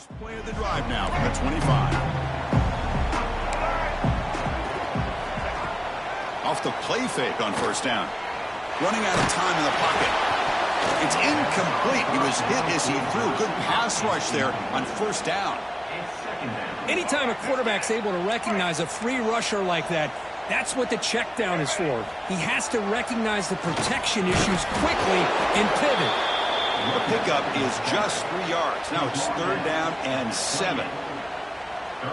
First play of the drive now from the 25. Off the play fake on first down. Running out of time in the pocket. It's incomplete. He was hit as he threw. Good pass rush there on first down. Anytime a quarterback's able to recognize a free rusher like that, that's what the check down is for. He has to recognize the protection issues quickly and pivot. The pickup is just 3 yards. Now it's third down and 7.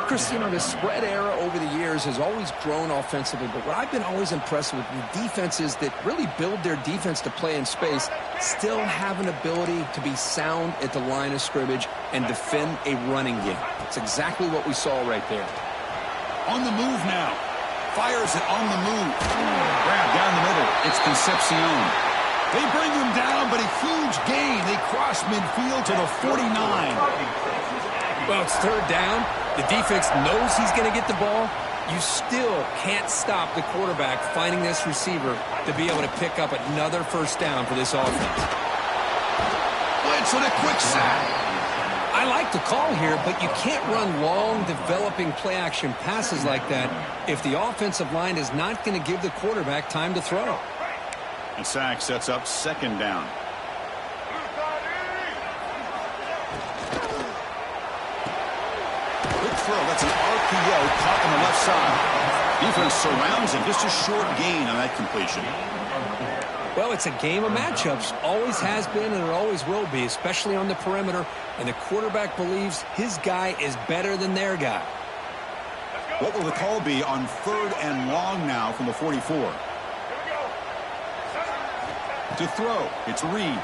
Chris, you know, the spread era over the years has always grown offensively, but what I've been always impressed with the defenses that really build their defense to play in space still have an ability to be sound at the line of scrimmage and defend a running game. It's exactly what we saw right there. On the move now. Fires it on the move. Grab down the middle. It's Concepcion. They bring him down, but a huge gain. They cross midfield to the 49. Well, it's third down. The defense knows he's going to get the ball. You still can't stop the quarterback finding this receiver to be able to pick up another first down for this offense. Blitz and a quick sack. I like the call here, but you can't run long, developing play-action passes like that if the offensive line is not going to give the quarterback time to throw. And sack sets up second down. Quick throw. That's an RPO caught on the left side. Defense surrounds him. Just a short gain on that completion. Well, it's a game of matchups. Always has been and it always will be, especially on the perimeter. And the quarterback believes his guy is better than their guy. What will the call be on third and long now from the 44? To throw, it's Reed.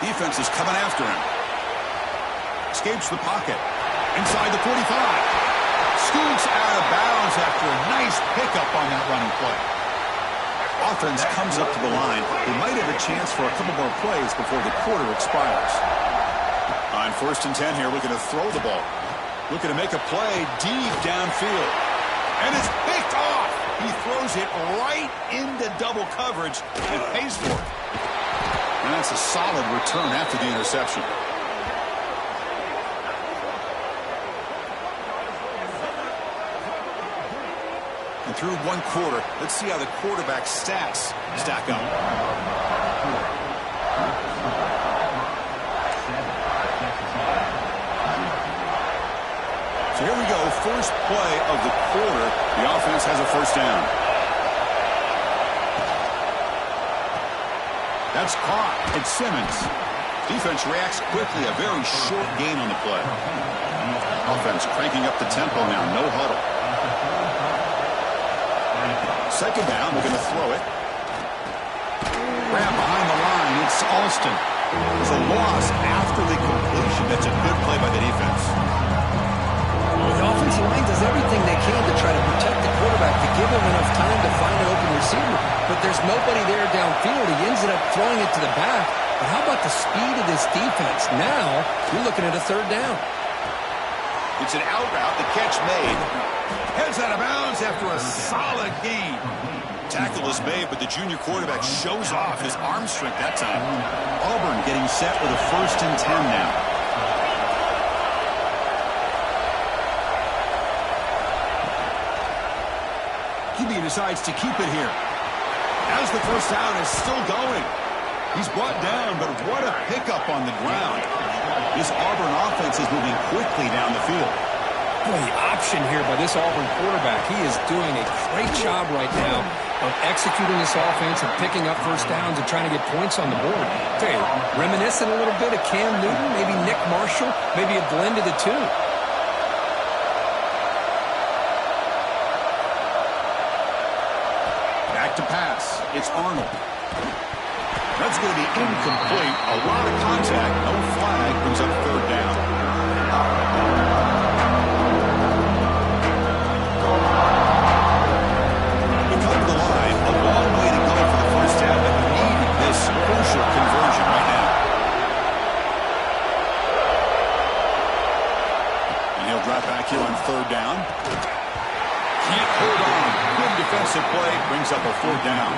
Defense is coming after him. Escapes the pocket. Inside the 45. Scoots out of bounds after a nice pickup on that running play. Offense comes up to the line. They might have a chance for a couple more plays before the quarter expires. On first and 10 here, looking to throw the ball. Looking to make a play deep downfield. And it's picked off. He throws it right into double coverage and pays for it. And that's a solid return after the interception. And through one quarter, let's see how the quarterback stats stack up. So here we go, first play of the quarter. The offense has a first down. That's caught. It's Simmons. Defense reacts quickly. A very short gain on the play. Offense cranking up the tempo now. No huddle. Second down. They're going to throw it. Grab behind the line. It's Alston. There's a loss after the completion. That's a good play by the defense. The offensive line does everything they can to try to protect the quarterback, to give him enough time to find an open receiver. But there's nobody there downfield. He ends up throwing it to the back. But how about the speed of this defense? Now, you're looking at a third down. It's an out route. The catch made. Heads out of bounds after a solid gain. Tackle is made, but the junior quarterback shows off his arm strength that time. Auburn getting set with a first and 10 now. QB decides to keep it here. As the first down is still going. He's brought down, but what a pickup on the ground. This Auburn offense is moving quickly down the field. Boy, the option here by this Auburn quarterback, he is doing a great job right now of executing this offense and picking up first downs and trying to get points on the board. Tell you, reminiscent a little bit of Cam Newton, maybe Nick Marshall, maybe a blend of the two. Back to pass. It's Arnold. That's going to be incomplete. A lot of contact. No flag. Brings up third down. We come to the line. A long way to go for the first down, but we need this crucial conversion right now. And he'll drop back here on third down. Can't hold on. Good defensive play. Brings up a fourth down.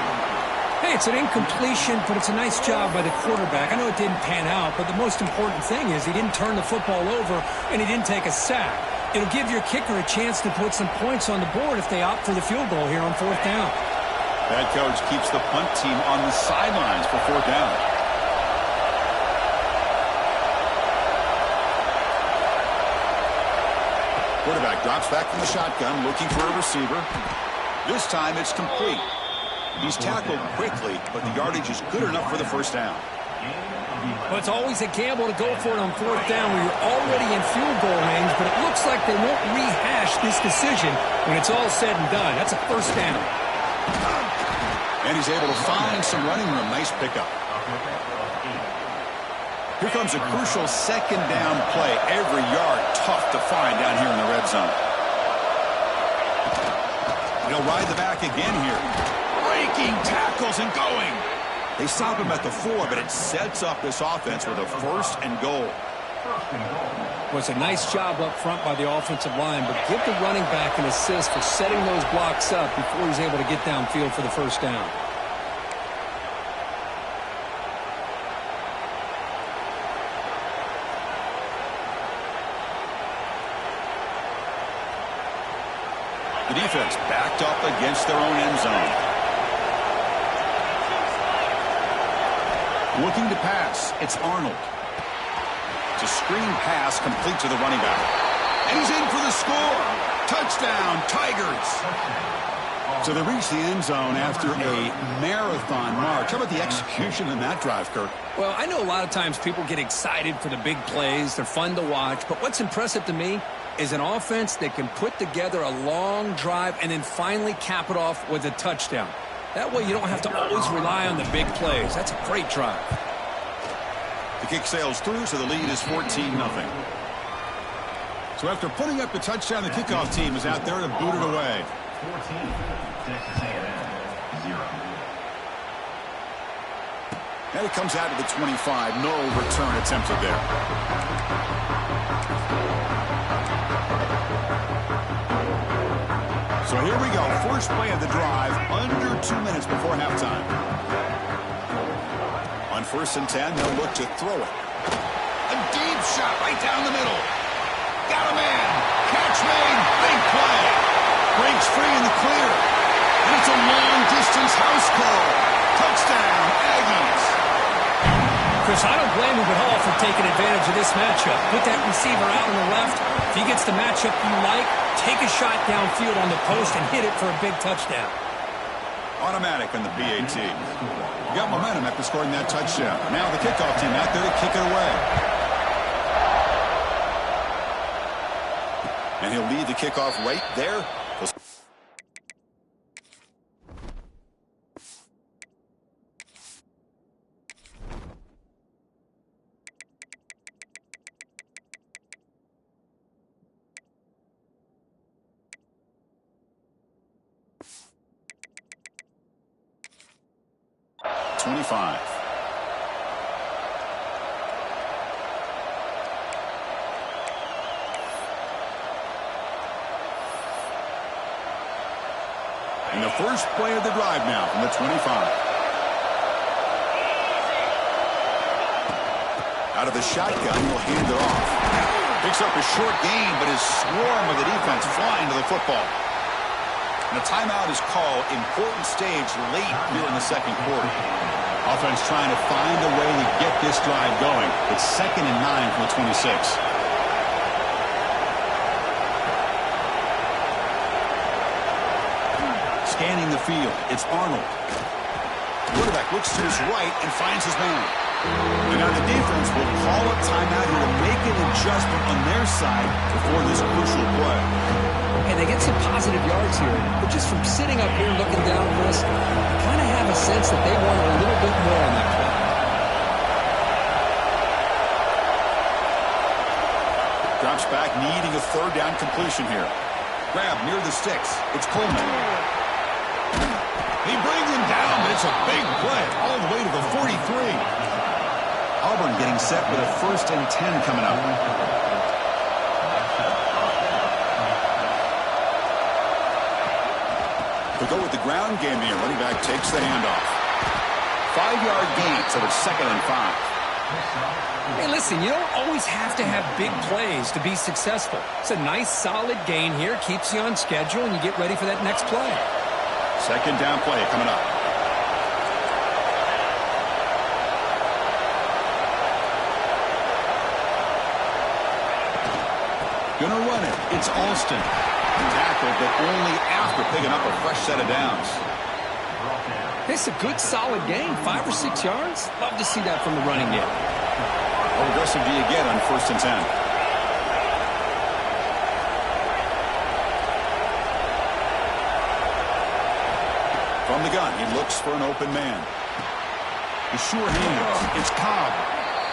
Hey, it's an incompletion, but it's a nice job by the quarterback. I know it didn't pan out, but the most important thing is he didn't turn the football over and he didn't take a sack. It'll give your kicker a chance to put some points on the board if they opt for the field goal here on 4th down. Head coach keeps the punt team on the sidelines for 4th down. Quarterback drops back from the shotgun, looking for a receiver. This time it's complete. He's tackled quickly, but the yardage is good enough for the 1st down. Well, it's always a gamble to go for it on 4th down when you're already in field goal range, but it looks like they won't rehash this decision when it's all said and done. That's a 1st down. And he's able to find some running room. Nice pickup. Here comes a crucial 2nd down play. Every yard tough to find down here in the red zone. He'll ride the back again here. Breaking tackles and going. They stop him at the 4, but it sets up this offense with a 1st and goal. Well, it's a nice job up front by the offensive line, but give the running back an assist for setting those blocks up before he's able to get downfield for the 1st down. The defense backed up against their own end zone. Looking to pass, it's Arnold. It's a screen pass complete to the running back. And he's in for the score. Touchdown, Tigers. So they reach the end zone after a marathon march. How about the execution in that drive, Kirk? Well, I know a lot of times people get excited for the big plays. They're fun to watch. But what's impressive to me is an offense that can put together a long drive and then finally cap it off with a touchdown. That way you don't have to always rely on the big plays. That's a great drive. The kick sails through, so the lead is 14-0. So after putting up the touchdown, the kickoff team is out there to boot it away. 14, Texas A&M, 0. And it comes out to the 25. No return attempted there. So here we go. First play of the drive, under 2 minutes before halftime. On 1st and 10, they'll look to throw it. A deep shot right down the middle. Got a man. Catch made. Big play. Breaks free in the clear. And it's a long-distance house call. Touchdown, Aggies. Chris, I don't blame him at all for taking advantage of this matchup. Put that receiver out on the left. If he gets the matchup you like, take a shot downfield on the post and hit it for a big touchdown. Automatic on the PAT. Got momentum after scoring that touchdown. Now the kickoff team out there to kick it away. And he'll lead the kickoff right there. And the first play of the drive now from the 25. Out of the shotgun, he'll hand it off. Picks up a short gain, but his swarm of the defense flying to the football. And a timeout is called. Important stage late here in the 2nd quarter. Offense trying to find a way to get this drive going. It's 2nd and 9 from the 26. Scanning the field, it's Arnold. Quarterback looks to his right and finds his man. And now the defense will call a timeout here to make an adjustment on their side before this crucial play. And they get some positive yards here. But just from sitting up here looking down, Chris, I kind of have a sense that they wanted a little bit more on that play. Drops back, needing a 3rd down completion here. Grab near the sticks. It's Coleman. He brings him down, but it's a big play all the way to the 43. Auburn getting set with a 1st and 10 coming up. To go with the ground game here, running back takes the handoff. 5-yard gain, so it's 2nd and 5. Hey, listen, you don't always have to have big plays to be successful. It's a nice, solid gain here. Keeps you on schedule, and you get ready for that next play. 2nd down play coming up. Gonna run it. It's Alston. Tackled, but only after picking up a fresh set of downs. It's a good, solid gain. 5 or 6 yards. Love to see that from the running game. How aggressive do you get on 1st and 10? From the gun, he looks for an open man. The sure hands. It's Cobb.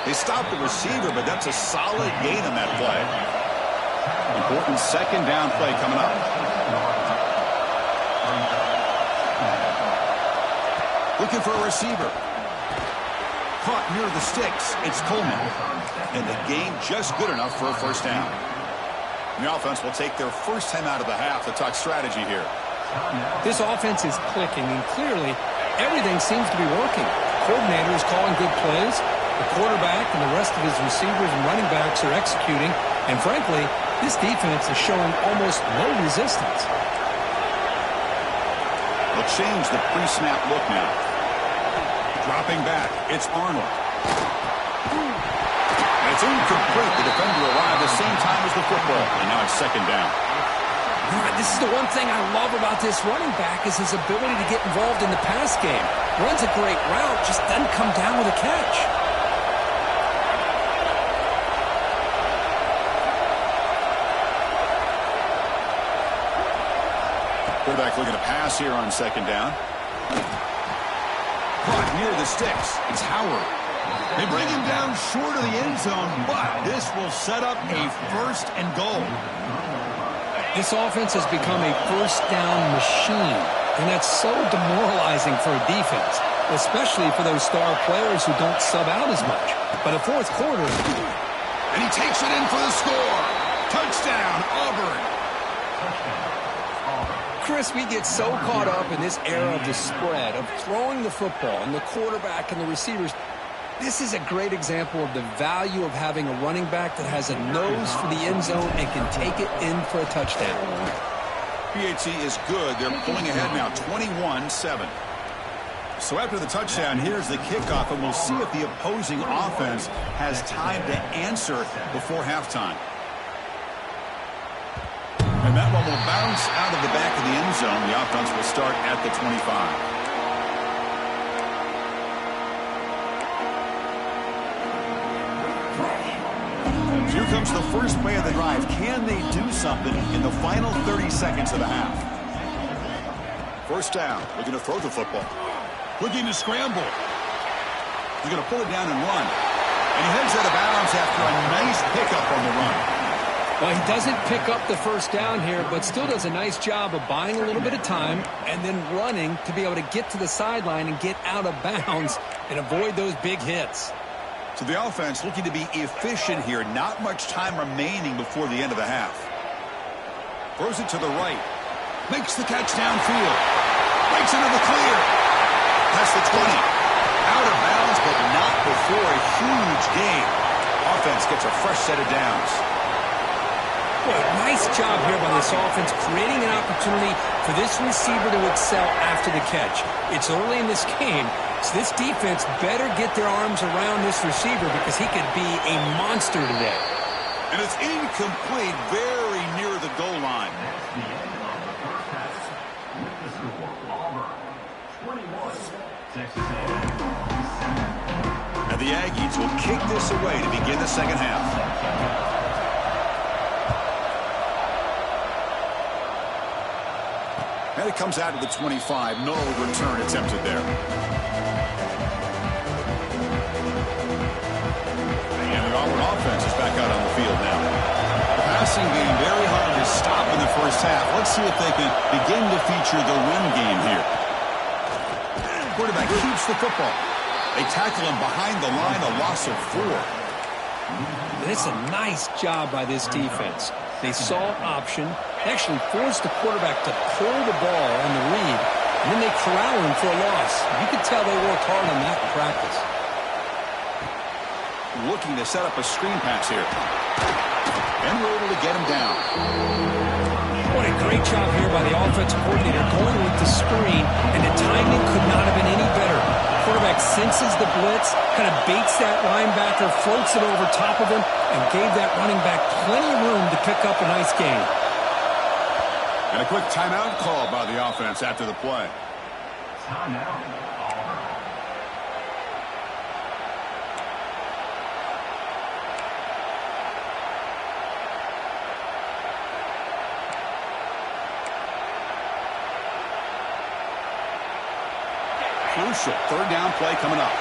They stop the receiver, but that's a solid gain on that play. Important 2nd down play coming up. Looking for a receiver. Caught near the sticks. It's Coleman. And the gain just good enough for a 1st down. The offense will take their first time out of the half to talk strategy here. This offense is clicking, and clearly everything seems to be working. The coordinator is calling good plays. The quarterback and the rest of his receivers and running backs are executing. And frankly, this defense is showing almost no resistance. They'll change the pre-snap look now. Dropping back, it's Arnold. And it's incomplete. The defender arrived the same time as the football, and now it's 2nd down. This is the one thing I love about this running back is his ability to get involved in the pass game. Runs a great route, just doesn't come down with a catch. Quarterback looking to pass here on 2nd down. Caught near the sticks. It's Howard. They bring him down short of the end zone, but this will set up a 1st and goal. This offense has become a 1st down machine, and that's so demoralizing for a defense, especially for those star players who don't sub out as much. By the 4th quarter, and he takes it in for the score. Touchdown, Auburn. Chris, we get so caught up in this era of the spread, of throwing the football, and the quarterback and the receivers. This is a great example of the value of having a running back that has a nose for the end zone and can take it in for a touchdown. PAT is good. They're pulling ahead now, 21-7. So after the touchdown, here's the kickoff, and we'll see if the opposing offense has time to answer before halftime. And that one will bounce out of the back of the end zone. The offense will start at the 25. Here comes the first play of the drive. Can they do something in the final 30 seconds of the half? 1st down. Looking to throw the football. Looking to scramble. He's going to pull it down and run. And he heads out of bounds after a nice pickup on the run. well, he doesn't pick up the 1st down here, but still does a nice job of buying a little bit of time and then running to be able to get to the sideline and get out of bounds and avoid those big hits. So the offense looking to be efficient here. Not much time remaining before the end of the half. Throws it to the right. Makes the catch downfield. Breaks into the clear. Past the 20. Out of bounds, but not before a huge gain. Offense gets a fresh set of downs. Boy, nice job here by this offense, creating an opportunity for this receiver to excel after the catch. It's early in this game, so this defense better get their arms around this receiver because he could be a monster today. And it's incomplete, very near the goal line. And the Aggies will kick this away to begin the second half. And it comes out to the 25. No return attempted there. And the Auburn offense is back out on the field now. The passing game very hard to stop in the first half. Let's see if they can begin to feature the run game here. Quarterback keeps the football. They tackle him behind the line, a loss of 4. It's a nice job by this defense. They saw option, actually forced the quarterback to pull the ball on the read, and then they corral him for a loss. You could tell they worked hard on that in practice. Looking to set up a screen pass here. And we're able to get him down. What a great job here by the offensive coordinator going with the screen, and the timing could not have been any better. Quarterback senses the blitz, kind of baits that linebacker, floats it over top of him, and gave that running back plenty of room to pick up a nice gain. And a quick timeout call by the offense after the play. Timeout. Crucial third down play coming up.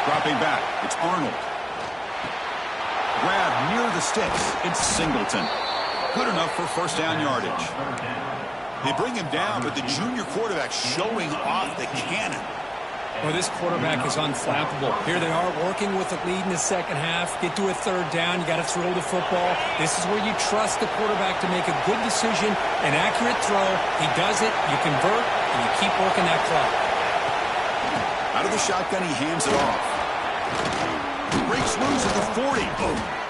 Dropping back, it's Arnold. Grab near the sticks, it's Singleton. Good enough for first down yardage. They bring him down, but the junior quarterback showing off the cannon. Well, this quarterback is unflappable. Here they are working with the lead in the second half. Get to a third down. You got to throw the football. This is where you trust the quarterback to make a good decision, an accurate throw. He does it, you convert, and you keep working that clock. Out of the shotgun, he hands it off. Breaks loose at the 40.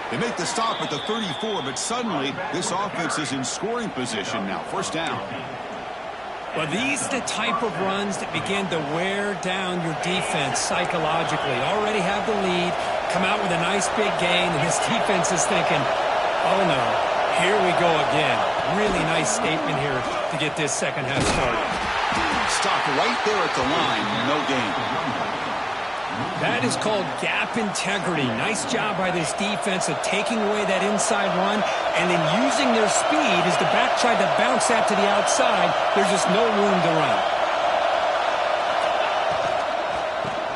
They make the stop at the 34, but suddenly this offense is in scoring position now. First down. Well, these are the type of runs that begin to wear down your defense psychologically. Already have the lead, come out with a nice big gain, and this defense is thinking, oh no, here we go again. Really nice statement here to get this second half started. Stop right there at the line, no gain. That is called gap integrity. Nice job by this defense of taking away that inside run and then using their speed as the back tried to bounce that to the outside. There's just no room to run.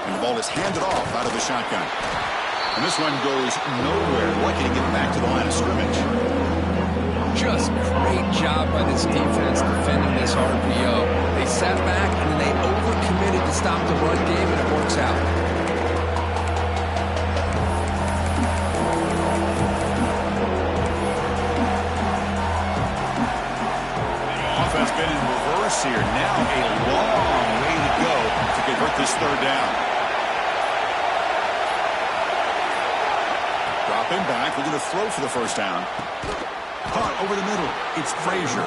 And the ball is handed off out of the shotgun. And this one goes nowhere. Lucky to get back to the line of scrimmage. Just great job by this defense defending this RPO. They sat back and then they overcommitted to stop the run game, and it works out. Offense been in reverse here. Now a long way to go to convert this third down. Dropping back, looking to throw for the first down. Caught over the middle. It's Frazier.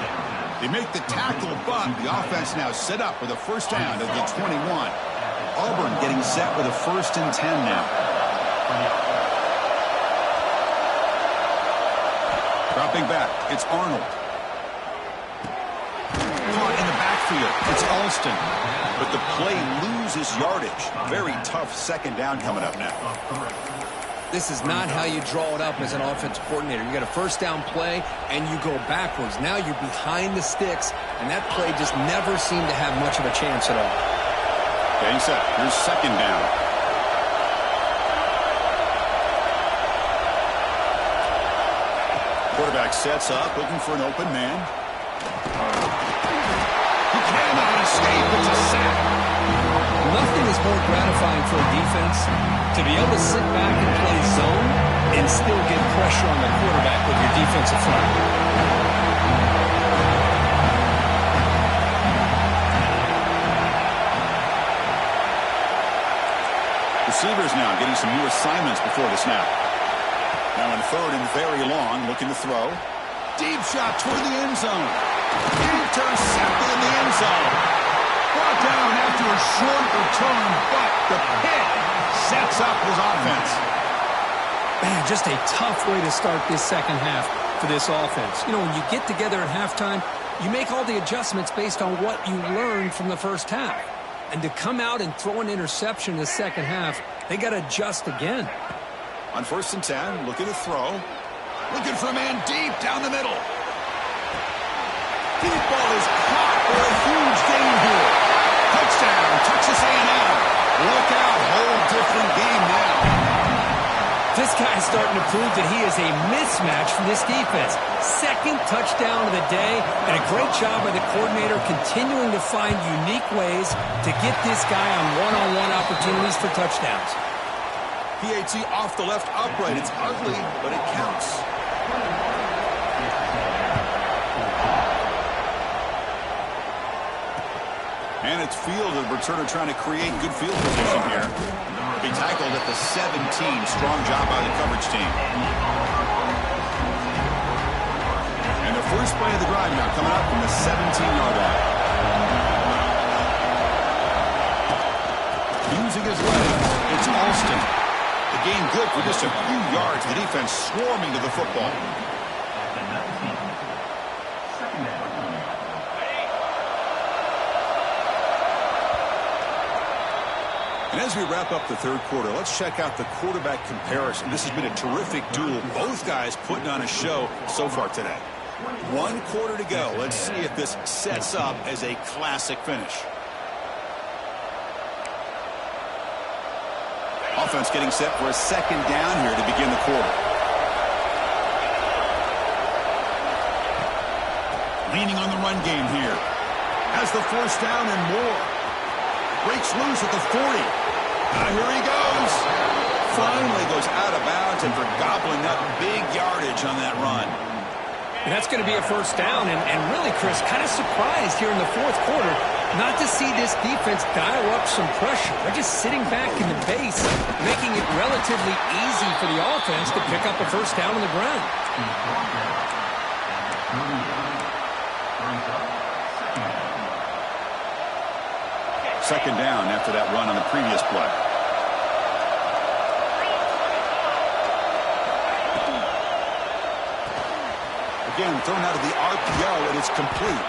They make the tackle, but the offense now set up with a first down at the 21. Auburn getting set with a 1st and 10 now. Dropping back, it's Arnold. Caught in the backfield, it's Alston. But the play loses yardage. Very tough second down coming up now. This is not how you draw it up as an offensive coordinator. You got a first down play, and you go backwards. Now you're behind the sticks, and that play just never seemed to have much of a chance at all. Getting set. Here's second down. Quarterback sets up, looking for an open man. He cannot escape. It's a sack. Nothing is more gratifying for a defense to be able to sit back and play zone and still get pressure on the quarterback with your defensive front. Receivers now getting some new assignments before the snap. Now in third and very long, looking to throw. Deep shot toward the end zone. Intercepted in the end zone. Brought down after a short return, but the pick sets up his offense. Man, just a tough way to start this second half for this offense. You know, when you get together at halftime, you make all the adjustments based on what you learned from the first half. And to come out and throw an interception in the second half, they got to adjust again. On 1st and 10, looking to throw. Looking for a man deep down the middle. Deep ball is caught for a huge gain here. Touchdown, Texas A&M. Look out, whole different game now. This guy's starting to prove that he is a mismatch for this defense. Second touchdown of the day, and a great job by the coordinator continuing to find unique ways to get this guy on one-on-one opportunities for touchdowns. PAT off the left upright. It's ugly, but it counts. And it's fielded. Returner trying to create good field position here. He'll be tackled at the 17. Strong job by the coverage team. And the first play of the drive now coming up from the 17-yard line. Using his legs, it's Alston. The gain good for just a few yards. The defense swarming to the football. And as we wrap up the third quarter, let's check out the quarterback comparison. This has been a terrific duel. Both guys putting on a show so far today. 1 quarter to go. Let's see if this sets up as a classic finish. Offense getting set for a second down here to begin the quarter. Leaning on the run game here. Has the first down and more. Breaks loose at the 40. Here he goes. Finally goes out of bounds and for gobbling up big yardage on that run. And that's going to be a first down. And really, Chris, kind of surprised here in the fourth quarter not to see this defense dial up some pressure. They're just sitting back in the base, making it relatively easy for the offense to pick up a first down on the ground. Second down after that run on the previous play. Again, thrown out of the RPO, and it's complete.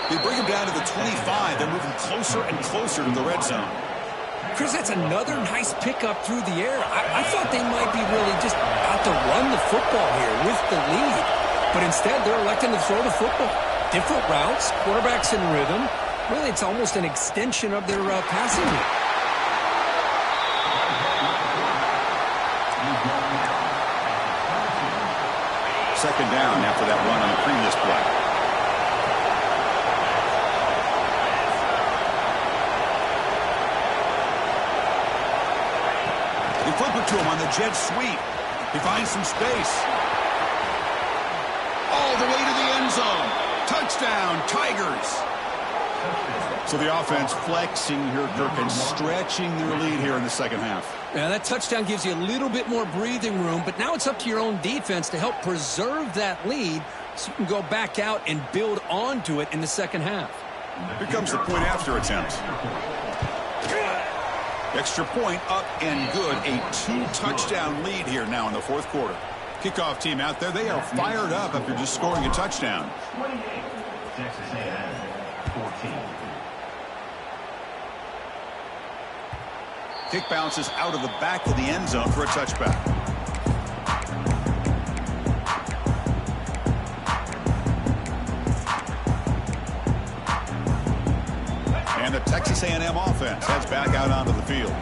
They bring him down to the 25. They're moving closer and closer to the red zone. Chris, that's another nice pickup through the air. I thought they might be really just out to run the football here with the lead. But instead, they're electing to throw the football. Different routes, quarterbacks in rhythm. Really, it's almost an extension of their passing game. Second down after that run on the previous play. They flip it to him on the jet sweep. He finds some space. All the way to the end zone. Touchdown, Tigers. So the offense flexing here, Kirk, and stretching their lead here in the second half. Yeah, that touchdown gives you a little bit more breathing room, but now it's up to your own defense to help preserve that lead so you can go back out and build onto it in the second half. Here comes the point after attempt. Extra point up and good. A 2-touchdown lead here now in the fourth quarter. Kickoff team out there, they are fired up after just scoring a touchdown. 28, Texas A&M, 14. Kick bounces out of the back of the end zone for a touchback. And the Texas A&M offense heads back out onto the field.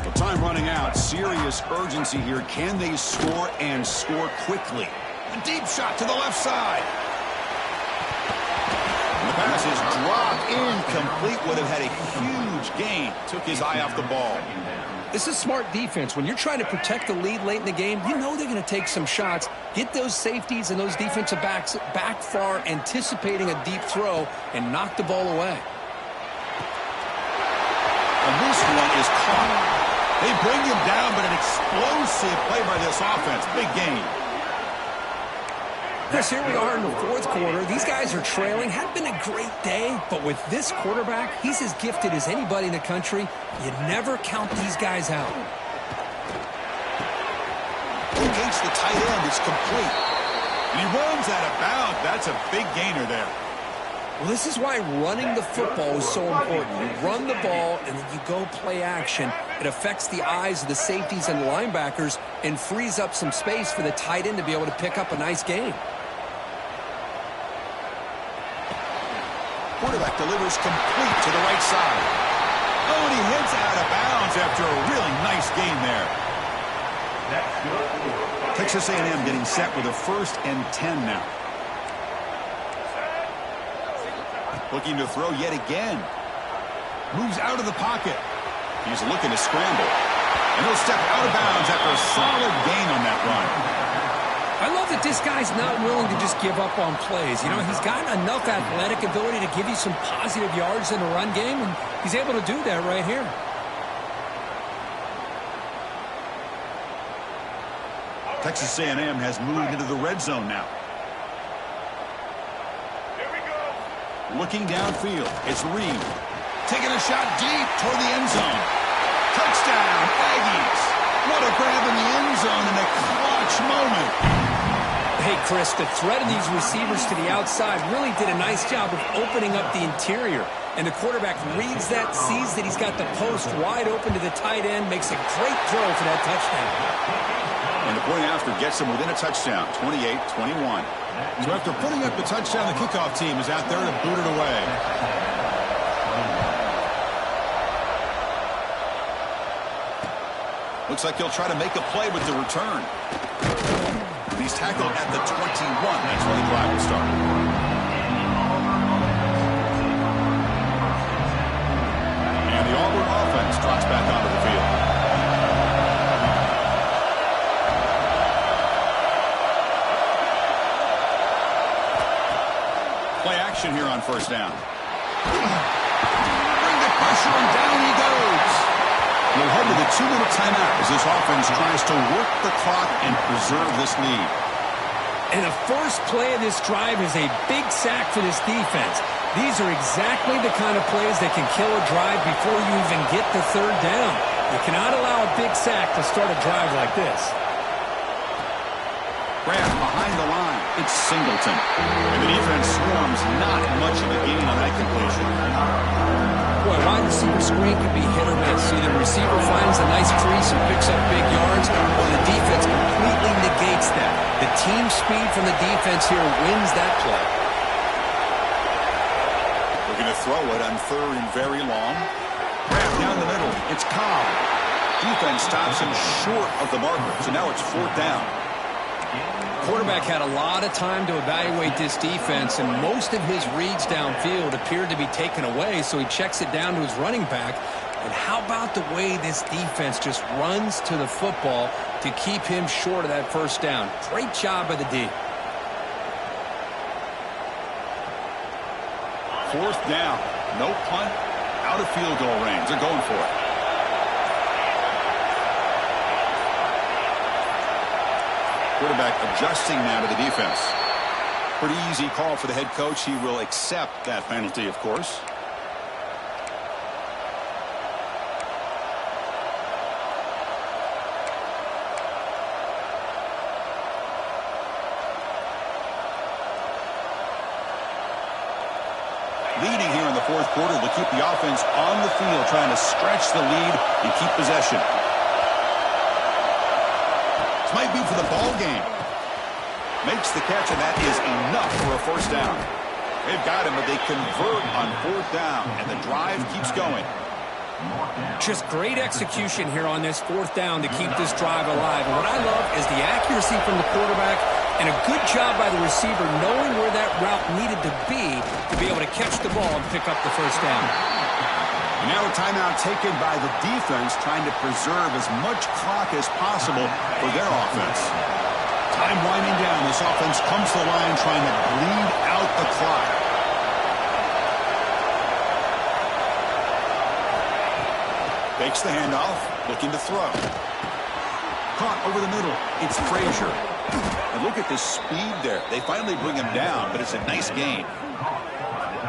The time running out. Serious urgency here. Can they score and score quickly? A deep shot to the left side. And the pass is dropped incomplete. Would have had a huge gain. Took his eye off the ball. This is smart defense. When you're trying to protect the lead late in the game, you know they're going to take some shots, get those safeties and those defensive backs back far, anticipating a deep throw, and knock the ball away. And this one is caught. They bring him down, but an explosive play by this offense. Big game. Chris, here we are in the fourth quarter. These guys are trailing. Hadn't been a great day, but with this quarterback, he's as gifted as anybody in the country. You never count these guys out. Against the tight end, it's complete. And he runs out of bounds. That's a big gainer there. Well, this is why running the football is so important. You run the ball, and then you go play action. It affects the eyes of the safeties and linebackers and frees up some space for the tight end to be able to pick up a nice gain. Quarterback delivers complete to the right side. Oh, and he heads out of bounds after a really nice gain there. Texas A&M getting set with a 1st and 10 now. Looking to throw yet again. Moves out of the pocket. He's looking to scramble. And he'll step out of bounds after a solid gain on that run. I love that this guy's not willing to just give up on plays. You know, he's got enough athletic ability to give you some positive yards in the run game, and he's able to do that right here. Texas A&M has moved into the red zone now. Looking downfield, it's Reed. Taking a shot deep toward the end zone. Touchdown, Aggies. What a grab in the end zone in a clutch moment. Hey, Chris, the threat of these receivers to the outside really did a nice job of opening up the interior. And the quarterback reads that, sees that he's got the post wide open to the tight end, makes a great throw for that touchdown. And the point after gets him within a touchdown, 28-21. So after putting up the touchdown, the kickoff team is out there to boot it away. Looks like he'll try to make a play with the return. He's tackled at the 21. That's where the drive will start. And the Auburn offense trots back onto the field. Play action here on first down. Bring the pressure, and down he goes. We'll head to the 2-minute timeout as this offense tries to work the clock and preserve this lead. And the first play of this drive is a big sack for this defense. These are exactly the kind of plays that can kill a drive before you even get the third down. You cannot allow a big sack to start a drive like this. Grab behind the line. It's Singleton. And the defense swarms not much of a gain on that completion. Boy, wide receiver screen can be hit or miss. Either the receiver finds a nice crease and picks up big yards, or the defense completely negates that. The team speed from the defense here wins that play. Looking to throw it on third and very long. Grab down the middle. It's Cobb. Defense stops him short of the marker, so now it's fourth down. Quarterback had a lot of time to evaluate this defense, and most of his reads downfield appeared to be taken away, so he checks it down to his running back. And how about the way this defense just runs to the football to keep him short of that first down? Great job by the D. Fourth down. No punt. Out of field goal range. They're going for it. Quarterback adjusting now to the defense. Pretty easy call for the head coach. He will accept that penalty, of course. Leading here in the fourth quarter to keep the offense on the field, trying to stretch the lead and keep possession. This might be for the ball game. Makes the catch, and that is enough for a first down. They've got him, but they convert on fourth down, and the drive keeps going. Just great execution here on this fourth down to keep this drive alive. And what I love is the accuracy from the quarterback and a good job by the receiver knowing where that route needed to be able to catch the ball and pick up the first down. And now a timeout taken by the defense, trying to preserve as much clock as possible for their offense. Time winding down. This offense comes to the line trying to bleed out the clock. Fakes the handoff, looking to throw. Caught over the middle. It's Frazier. And look at the speed there. They finally bring him down, but it's a nice gain.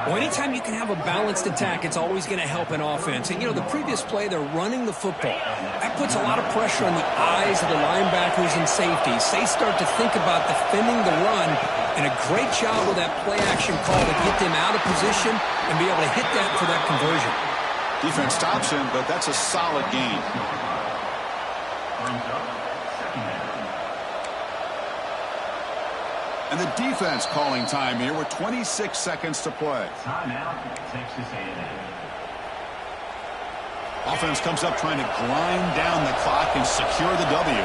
Well, anytime you can have a balanced attack, it's always going to help an offense. And, you know, the previous play, they're running the football. That puts a lot of pressure on the eyes of the linebackers and safeties. They start to think about defending the run, and a great job with that play-action call to get them out of position and be able to hit that for that conversion. Defense stops him, but that's a solid gain. And the defense calling time here with 26 seconds to play. Timeout, Texas A&M. Offense comes up trying to grind down the clock and secure the W.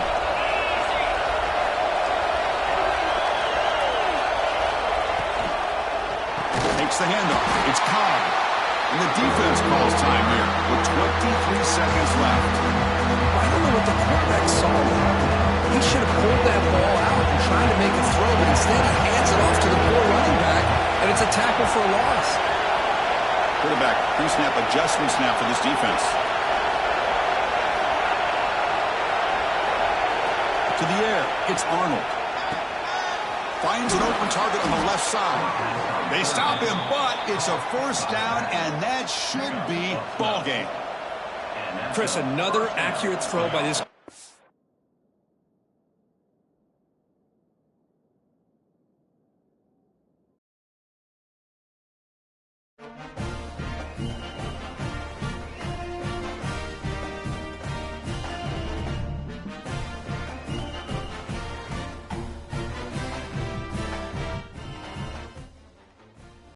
Takes the handoff. It's Cobb. And the defense calls time here with 23 seconds left. I don't know what the quarterback saw there. He should have pulled that ball out and tried to make a throw, but instead he hands it off to the poor running back, and it's a tackle for a loss. Quarterback pre-snap adjustment snap for this defense. To the air, it's Arnold. Finds an open target on the left side. They stop him, but it's a first down, and that should be ball game. Chris, another accurate throw by this